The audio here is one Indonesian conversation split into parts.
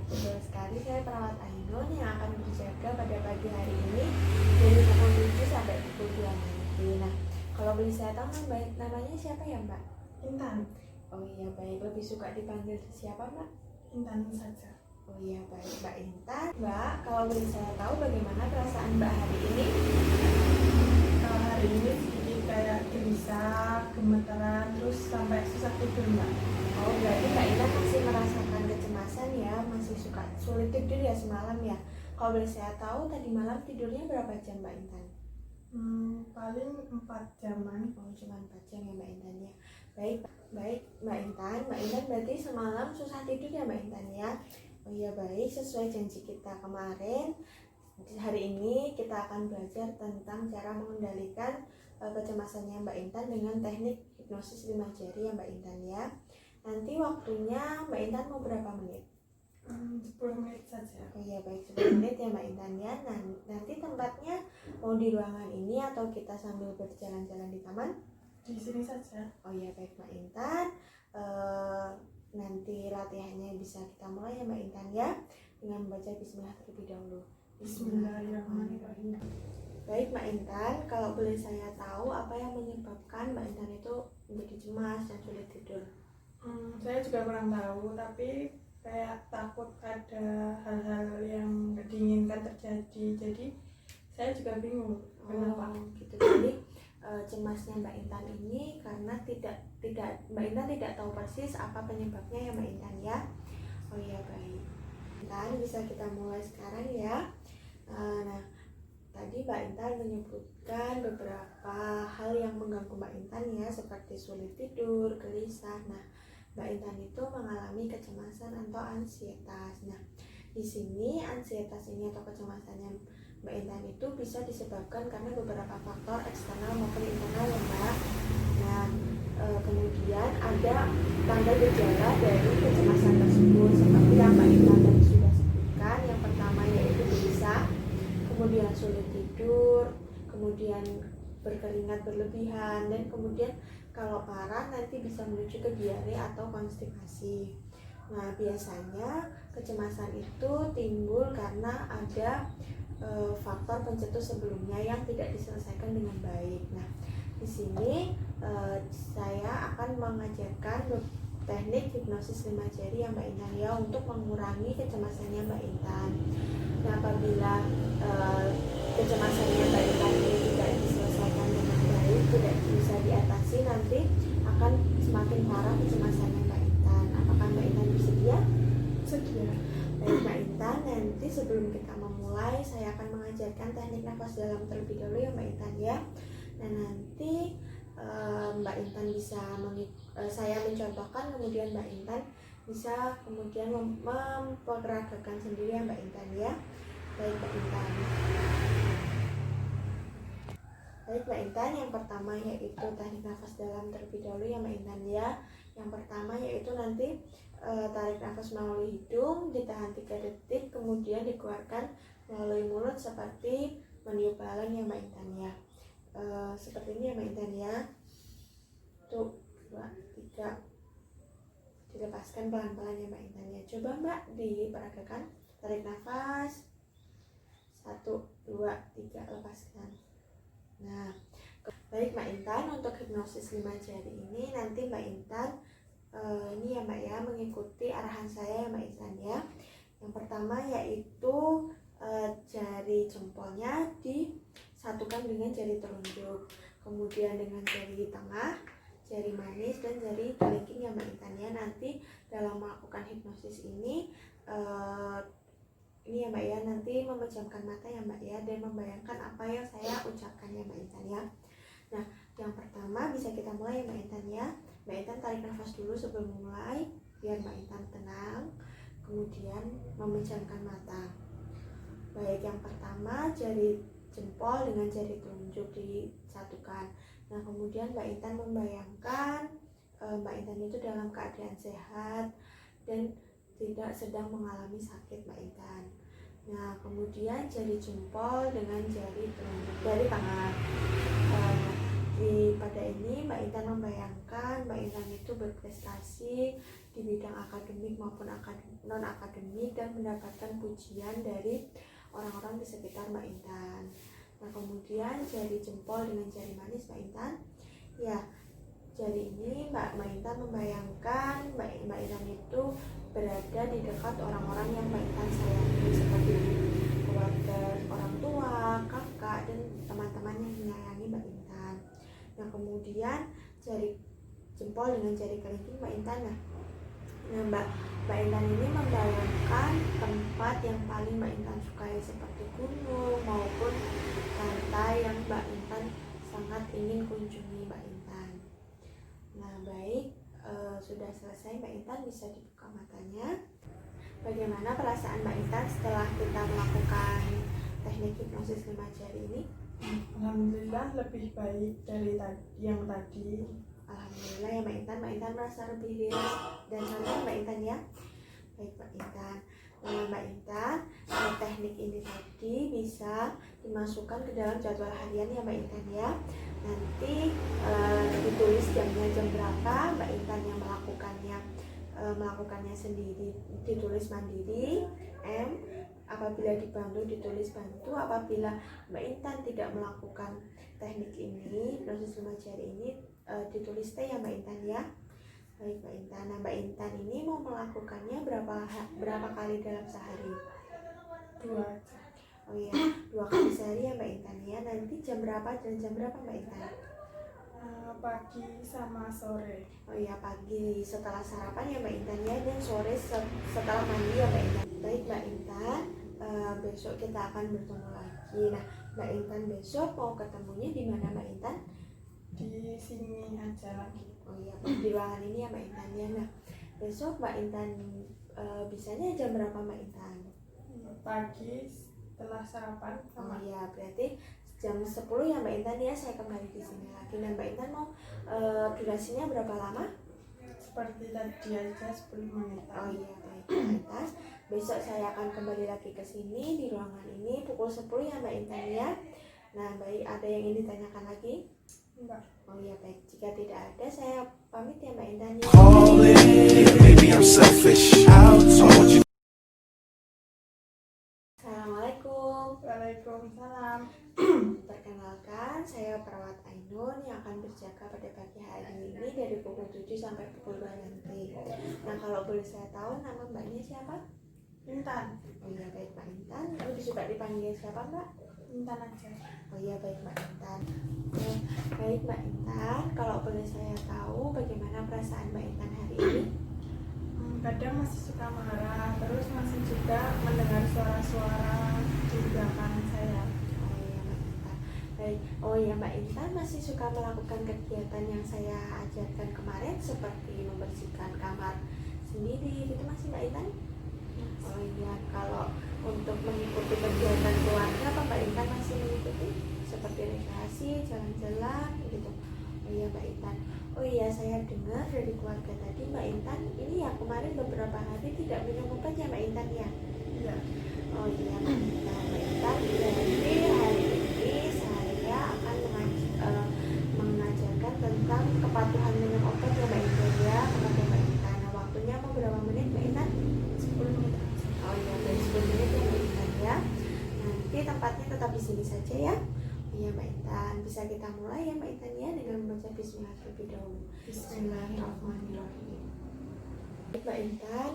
betul sekali. Saya perawat Ainun yang akan berjaga pada pagi hari ini dari pukul 7 sampai pukul 2 nanti. Nah, kalau boleh saya tahu namanya siapa ya Mbak? Intan. Oh iya baik, lebih suka dipanggil siapa Mbak? Intan saja. Oh iya baik Mbak Intan. Mbak, kalau boleh saya tahu bagaimana perasaan Mbak hari ini? Kalau hari ini sedikit kayak gelisah, gemeteran, terus sampai susah tidur Mbak. Oh berarti Mbak Intan masih merasakan kecemasan ya, masih suka sulit tidur ya semalam ya. Kalau boleh saya tahu tadi malam tidurnya berapa jam Mbak Intan? Paling 4 jaman. Oh cuma 4 jam ya Mbak Intan ya. Baik Mbak Intan berarti semalam susah tidur ya Mbak Intan ya. Oh iya baik, sesuai janji kita kemarin, hari ini kita akan belajar tentang cara mengendalikan kecemasannya Mbak Intan dengan teknik hipnosis 5 jari ya Mbak Intan ya. Nanti waktunya Mbak Intan mau berapa menit? 10 menit saja. Oh iya baik, 10 menit ya Mbak Intan ya. Nanti tempatnya mau di ruangan ini atau kita sambil berjalan-jalan di taman? Di sini saja. Oh iya baik Mbak Intan, nanti latihannya bisa kita mulai ya Mbak Intan ya, dengan membaca bismillah terlebih dahulu. Bismillahirrahmanirrahim. Baik Mbak Intan, kalau boleh saya tahu apa yang menyebabkan Mbak Intan itu menjadi cemas dan sulit tidur? Saya juga kurang tahu, tapi kayak takut ada hal-hal yang nggak diinginkan terjadi. Jadi saya juga bingung kenapa. Gitu. Jadi cemasnya Mbak Intan ini karena Mbak Intan tidak tahu persis apa penyebabnya ya Mbak Intan ya. Oh iya baik. Intan bisa kita mulai sekarang ya. Nah, tadi Mbak Intan menyebutkan beberapa hal yang mengganggu Mbak Intan ya, seperti sulit tidur, gelisah. Nah, Mbak Intan itu mengalami kecemasan atau ansietas. Nah, di sini ansietas ini atau kecemasannya Mbak Intan itu bisa disebabkan karena beberapa faktor eksternal maupun internal ya Mbak. Nah, kemudian ada tanda gejala dari kecemasan tersebut seperti yang Mbak Intan tadi sudah sebutkan. Yang pertama yaitu gelisah, kemudian sulit tidur, kemudian berkeringat berlebihan, dan kemudian kalau parah nanti bisa menuju ke diare atau konstipasi. Nah, biasanya kecemasan itu timbul karena ada faktor pencetus sebelumnya yang tidak diselesaikan dengan baik. Nah, di sini saya akan mengajarkan teknik hipnosis 5 jari yang Mbak Intan ya untuk mengurangi kecemasannya Mbak Intan. Nah, apabila kecemasannya Mbak Intan ini tidak diselesaikan dengan baik, tidak bisa diatasi, nanti akan semakin parah kecemasannya Mbak Intan. Apakah Mbak Intan bersedia? Sedia. Baik Mbak Intan, nanti sebelum kita memulai saya akan mengajarkan teknik nafas dalam terlebih dahulu ya Mbak Intan ya. Dan nanti Mbak Intan bisa saya mencontohkan, kemudian Mbak Intan bisa kemudian memperagakan sendiri ya Mbak Intan ya. Baik Mbak Intan. Baik Mbak Intan, yang pertama yaitu teknik nafas dalam terlebih dahulu ya Mbak Intan ya. Yang pertama yaitu nanti tarik nafas melalui hidung, ditahan 3 detik, kemudian dikeluarkan melalui mulut seperti meniup belalang ya Mbak Intan ya. Seperti ini ya Mbak Intan ya. 1, 2, 3. Dilepaskan pelan-pelan ya Mbak Intan ya. Coba Mbak diperagakan. Tarik nafas. 1, 2, 3, lepaskan. Nah, baik Mbak Intan, untuk hipnosis 5 jari ini nanti Mbak Intan ini ya Mbak ya, mengikuti arahan saya ya Mbak Intan ya. Yang pertama yaitu jari jempolnya disatukan dengan jari telunjuk, kemudian dengan jari tengah, jari manis, dan jari kelingking ya Mbak Intan ya. Nanti dalam melakukan hipnosis ini ya Mbak ya, nanti memejamkan mata ya Mbak ya, dan membayangkan apa yang saya ucapkan ya Mbak Intan ya. Nah, yang pertama bisa kita mulai ya Mbak Intan ya. Mbak Intan tarik nafas dulu sebelum mulai, biar Mbak Intan tenang, kemudian memejamkan mata. Baik, yang pertama jari jempol dengan jari telunjuk disatukan. Nah, kemudian Mbak Intan membayangkan Mbak Intan itu dalam keadaan sehat dan tidak sedang mengalami sakit Mbak Intan. Nah, kemudian jari jempol dengan jari telunjuk dari tangan. Pada ini Mbak Mbak Intan membayangkan Mbak Intan itu berprestasi di bidang akademik maupun non akademik dan mendapatkan pujian dari orang-orang di sekitar Mbak Intan. Nah, kemudian jari jempol dengan jari manis Mbak Intan. Ya, jari ini Mbak Intan membayangkan Mbak Intan itu berada di dekat orang-orang yang Mbak Intan sayangi, seperti keluarga, orang tua, kakak, dan teman-teman yang menyayangi Mbak Intan. Nah, kemudian jari jempol dengan jari kelingking Mbak Intan. Nah, Mbak Intan ini membayangkan tempat yang paling Mbak Intan sukai, seperti gunung maupun pantai yang Mbak Intan sangat ingin kunjungi Mbak Intan. Nah, baik, sudah selesai Mbak Intan, bisa dibuka matanya. Bagaimana perasaan Mbak Intan setelah kita melakukan teknik hipnosis 5 jari ini? Alhamdulillah lebih baik dari yang tadi. Alhamdulillah ya Mbak Intan merasa lebih rileks dan santai Mbak Intan ya. Baik Mbak Intan. Nah, Mbak Intan, teknik ini tadi bisa dimasukkan ke dalam jadwal harian ya Mbak Intan ya. Nanti ditulis jamnya jam berapa Mbak Intan yang melakukannya sendiri, ditulis mandiri, apabila dibantu ditulis bantu, apabila Mbak Intan tidak melakukan teknik ini, hipnosis 5 jari ini, ditulis T ya Mbak Intan ya. Baik Mbak Intan. Nah, Mbak Intan ini mau melakukannya berapa kali dalam sehari? 2 aja. Oh iya, 2 kali sehari ya Mbak Intan ya. Nanti jam berapa dan jam berapa Mbak Intan? Pagi sama sore. Oh iya, pagi setelah sarapan ya Mbak Intan ya, dan sore setelah mandi ya Mbak Intan. Baik Mbak Intan, besok kita akan bertemu lagi. Nah, Mbak Intan besok mau ketemunya di mana Mbak Intan? Di sini aja lagi. Oh iya, di ruangan ini ya Mbak Intan ya. Nah, besok Mbak Intan bisanya jam berapa Mbak Intan? Pagi setelah sarapan. Oh iya, berarti jam 10 ya Mbak Intan ya, saya kembali di sini lagi. Dan Mbak Intan mau durasinya berapa lama? Seperti tadi aja 10 menit. Oh iya, baik Mbak Intan. Besok saya akan kembali lagi ke sini di ruangan ini pukul 10 ya Mbak Intan ya. Nah, baik, ada yang ingin ditanyakan lagi? Enggak. Oh iya, baik. Jika tidak ada, saya pamit ya Mbak Intan ya. Maybe I'm selfish. Assalamualaikum. Waalaikumsalam. Perkenalkan, saya perawat Ainun yang akan berjaga pada pagi hari ini dari pukul 7 sampai pukul 2 nanti. Nah, kalau boleh saya tahu nama Mbaknya siapa? Intan. Oh iya, baik Mbak Intan. Lebih suka dipanggil siapa Mbak? Intan aja. Oh iya, baik Mbak Intan. Baik Mbak Intan, kalau boleh saya tahu bagaimana perasaan Mbak Intan hari ini? Kadang masih suka marah, terus masih juga mendengar suara-suara di belakang saya. Baik. Oh ya Mbak Intan masih suka melakukan kegiatan yang saya ajarkan kemarin, seperti membersihkan kamar sendiri, gitu masih Mbak Intan? Oh iya, kalau untuk mengikuti kegiatan keluarga apa Mbak Intan masih mengikuti? Seperti rekreasi, jalan-jalan gitu. Oh iya Mbak Intan. Oh iya, saya dengar dari keluarga tadi Mbak Intan ini ya kemarin beberapa hari tidak minum obat ya Mbak Intan ya? Iya. Oh iya Mbak Intan. Mbak Intan, berarti hari ini saya akan mengajarkan tentang kepatuhan minum obat ya Mbak Intan ya, kepada Mbak Intan. Nah, waktunya mau berapa menit Mbak Intan? 10 menit. Oh iya, dari 10 menit ya Mbak Intan ya. Nanti tempatnya tetap di sini saja ya. Iya Mbak Intan, bisa kita mulai ya Mbak Intan ya dengan membaca Bismillah terlebih dahulu. Bismillahirrahmanirrahim. Mbak Intan,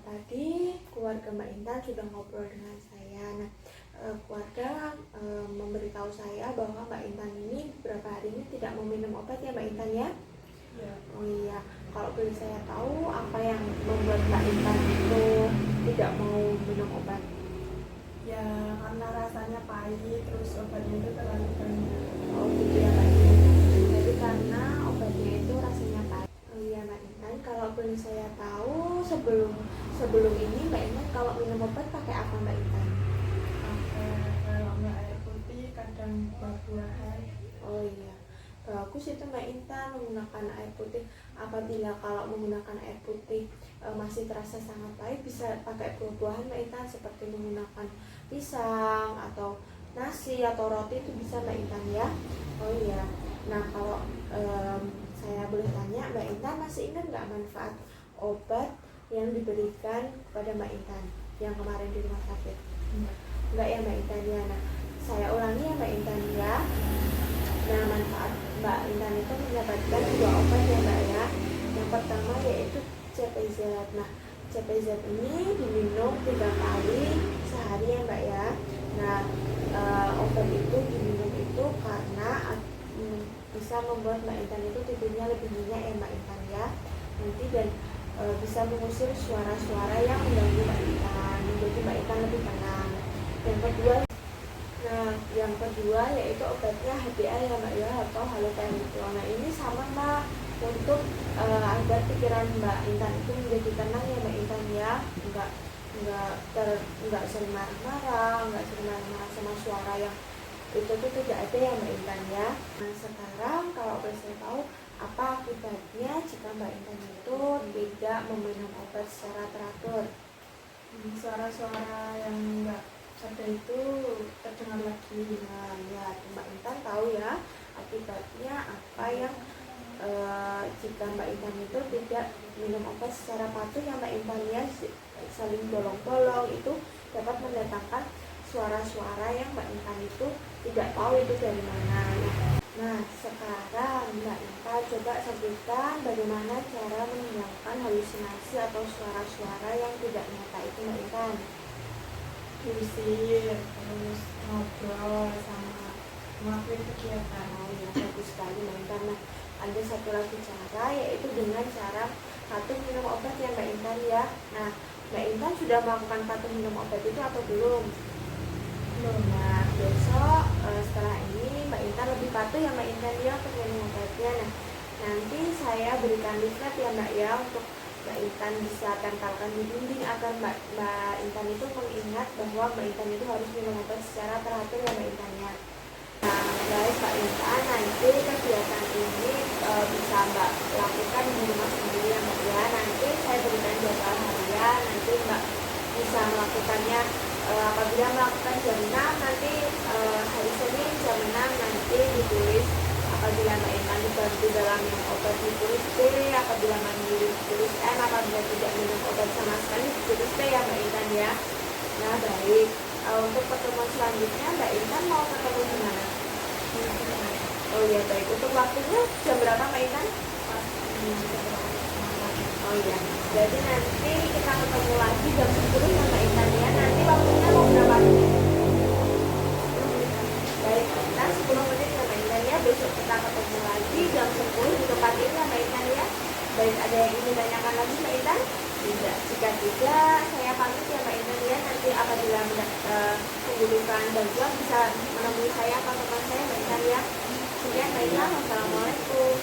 tadi keluarga Mbak Intan sudah ngobrol dengan saya. Nah, keluarga memberitahu saya bahwa Mbak Intan ini beberapa hari ini tidak mau minum obat ya Mbak Intan ya. Iya. Oh iya, kalau boleh saya tahu apa yang membuat Mbak Intan itu tidak mau minum obat? Ya karena rasanya pahit, terus obatnya itu terlalu banyak. Oh gitu ya Mbak Intan. Jadi karena obatnya itu rasanya pahit. Oh iya Mbak Intan, kalau boleh saya tahu sebelum ini Mbak Intan kalau minum obat pakai apa Mbak Intan? Kalau nggak air putih, kadang buah-buahan. Oh iya, bagus itu Mbak Intan menggunakan air putih. Apabila kalau menggunakan air putih masih terasa sangat pahit, bisa pakai buah-buahan Mbak Intan, seperti menggunakan pisang atau nasi atau roti, itu bisa Mbak Intan ya. Oh iya, Nah kalau saya boleh tanya, Mbak Intan masih ingat nggak manfaat obat yang diberikan kepada Mbak Intan yang kemarin di rumah sakit? Enggak ya Mbak Intan ya. Nah saya ulangi ya Mbak Intan ya. Nah manfaat Mbak Intan itu mendapatkan 2 obat ya Mbak ya. Yang pertama yaitu CPZ. Nah CPZ ini diminum 3 kali sehari ya Mbak ya. Nah obat itu diminum itu karena bisa membuat Mbak Intan itu tidurnya lebih nyenyak ya Mbak Intan ya. Nanti dan bisa mengusir suara-suara yang mengganggu Mbak Intan, jadi Mbak Intan lebih tenang. Yang kedua yaitu obatnya HPA ya Mbak ya, atau haloperidol. Nah ini sama Mbak, untuk agar pikiran Mbak Intan itu menjadi tenang ya Mbak Intan ya, nggak sering marah-marah, sama suara yang itu tuh tidak ada ya Mbak Intan ya. Nah sekarang kalau boleh saya tahu, apa akibatnya jika Mbak Intan itu tidak meminum obat secara teratur? Suara-suara yang enggak ada itu terdengar lagi. Nah ya Mbak Intan tahu ya akibatnya apa yang jika Mbak Intan itu tidak minum obat secara patuh ya Mbak Intan ya, saling bolong-bolong, itu dapat mendatangkan suara-suara yang Mbak Intan itu tidak tahu itu dari mana. Nah sekarang Mbak Intan coba sebutkan bagaimana cara menghilangkan halusinasi atau suara-suara yang tidak nyata itu Mbak Intan. Diusir, terus ngobrol sama ngelakuin kegiatan. Oh ya bagus sekali Mbak Intan. Nah ada satu lagi cara, yaitu dengan cara patuh minum obat ya Mbak Intan ya. Nah Mbak Intan sudah melakukan patuh minum obat itu atau belum? Nah besok setelah ini Mbak Intan lebih patuh ya Mbak Intan ya untuk minum obatnya. Nah nanti saya berikan leaflet ya Mbak ya, untuk Mbak Intan bisa tempelkan di dinding agar Mbak Intan itu mengingat bahwa Mbak Intan itu harus minum obat secara teratur ya Mbak Intan ya. Nah guys, Mbak Intan nanti kegiatan ini bisa Mbak lakukan di rumah sendiri ya Mbak ya. Nanti saya berikan jadwal harian, nanti Mbak bisa melakukannya apabila melakukan jam 6, nanti hari Senin jam 6 nanti ditulis. Apabila Mbak Intan dibantu dalam minum obat ditulis B, apabila mandiri ditulis M, apabila tidak minum obat sama sekali ditulis P ya Mbak Intan ya. Nah baik, untuk pertemuan selanjutnya Mbak Intan mau ketemu di mana? Oh iya baik, untuk waktunya jam berapa Mbak Intan? Oh iya, jadi nanti kita ketemu lagi jam 10 ya Mbak Intan ya. Nanti waktunya mau berapa menit? 10 menit. Baik Mbak Intan, 10 menit ya Mbak Intan ya. Besok kita ketemu lagi jam 10 di tempat ini ya Mbak Intan ya. Baik, ada yang ingin ditanyakan lagi Mbak Intan? Tidak. Jika tidak, saya pamit ya Mbak Intan ya. Nanti apabila membutuhkan bantuan bisa menemui saya atau teman saya Mbak Intan ya. Sekian Mbak Intan, wassalamualaikum.